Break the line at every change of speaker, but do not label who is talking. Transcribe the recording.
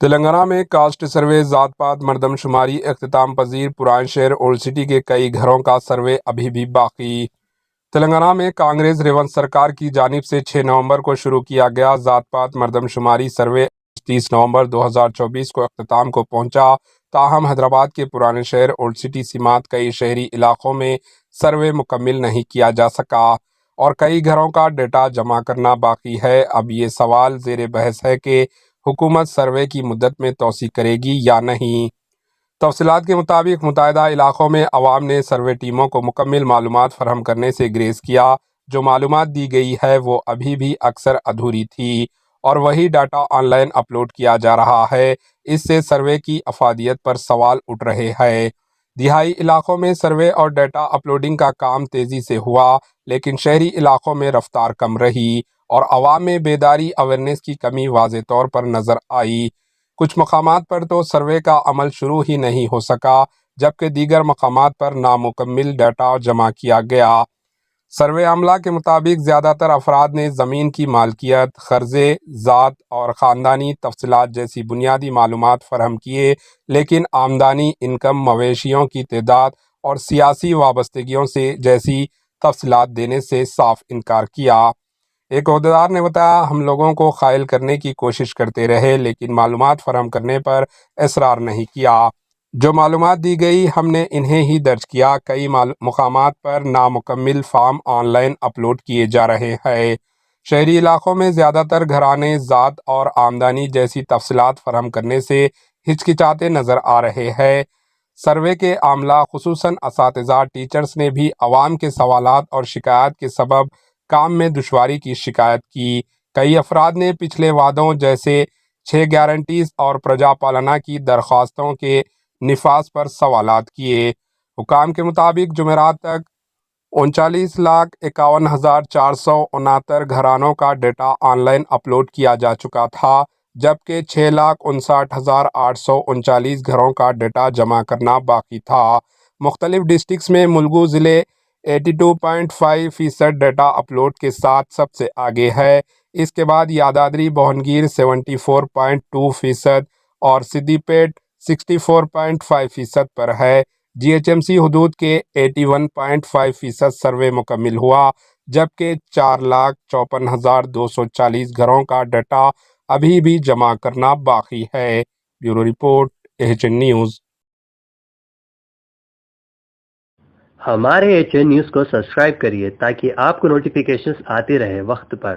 تلنگانہ میں cost survey ذات پات مردم شماری اختتام پذیر پران شہر اولڈ سٹی کے کئی گھروں کا سروے ابھی بھی باقی۔ تلنگانہ میں کانگریس ریونت سرکار کی جانب سے 6 نومبر کو شروع کیا گیا ذات پات مردم شماری سروے 30 نومبر 2024 کو اختتام کو پہنچا، تاہم حیدرآباد کے پرانے شہر اولڈ سٹی سمات کئی شہری علاقوں میں سروے مکمل نہیں کیا جا سکا اور کئی گھروں کا ڈیٹا جمع کرنا باقی ہے۔ اب یہ سوال زیر بحث ہے کہ حکومت سروے کی مدت میں توسیع کرے گی یا نہیں۔ تفصیلات کے مطابق متعددہ علاقوں میں عوام نے سروے ٹیموں کو مکمل معلومات فراہم کرنے سے گریز کیا۔ جو معلومات دی گئی ہے وہ ابھی بھی اکثر ادھوری تھی اور وہی ڈاٹا آن لائن اپلوڈ کیا جا رہا ہے۔ اس سے سروے کی افادیت پر سوال اٹھ رہے ہیں۔ دیہی علاقوں میں سروے اور ڈیٹا اپلوڈنگ کا کام تیزی سے ہوا، لیکن شہری علاقوں میں رفتار کم رہی اور عوام میں بیداری اویئرنیس کی کمی واضح طور پر نظر آئی۔ کچھ مقامات پر تو سروے کا عمل شروع ہی نہیں ہو سکا، جبکہ دیگر مقامات پر نامکمل ڈیٹا جمع کیا گیا۔ سروے عملہ کے مطابق زیادہ تر افراد نے زمین کی مالکیت، قرضے، ذات اور خاندانی تفصیلات جیسی بنیادی معلومات فراہم کیے، لیکن آمدنی، انکم، مویشیوں کی تعداد اور سیاسی وابستگیوں سے جیسی تفصیلات دینے سے صاف انکار کیا۔ ایک عہدیدار نے بتایا، ہم لوگوں کو قائل کرنے کی کوشش کرتے رہے لیکن معلومات فراہم کرنے پر اصرار نہیں کیا۔ جو معلومات دی گئی ہم نے انہیں ہی درج کیا۔ کئی مقامات پر نامکمل فارم آن لائن اپلوڈ کیے جا رہے ہیں۔ شہری علاقوں میں زیادہ تر گھرانے ذات اور آمدنی جیسی تفصیلات فراہم کرنے سے ہچکچاتے نظر آ رہے ہیں۔ سروے کے عملہ خصوصاً اساتذہ، ٹیچرز نے بھی عوام کے سوالات اور شکایات کے سبب کام میں دشواری کی شکایت کی۔ کئی افراد نے پچھلے وعدوں جیسے 6 گارنٹیز اور پرجا پالنا کی درخواستوں کے نفاذ پر سوالات کیے۔ حکام کے مطابق جمعرات تک 39,51,469 گھرانوں کا ڈیٹا آن لائن اپلوڈ کیا جا چکا تھا، جبکہ 6,59,839 گھروں کا ڈیٹا جمع کرنا باقی تھا۔ مختلف ڈسٹرکٹس میں ملگو ضلع 82.5% ڈیٹا اپلوڈ کے ساتھ سب سے آگے ہے۔ اس کے بعد یادادری بھونگیر 74.2% اور سدی پیٹ 64.5% پر ہے۔ جی ایچ ایم سی حدود کے 81.5% سروے مکمل ہوا، جبکہ 4,54,240 گھروں کا ڈیٹا ابھی بھی جمع کرنا باقی ہے۔ Bureau report HN news.
ہمارے HN نیوز کو سبسکرائب کریے تاکہ آپ کو نوٹیفیکیشنز آتے رہے وقت پر۔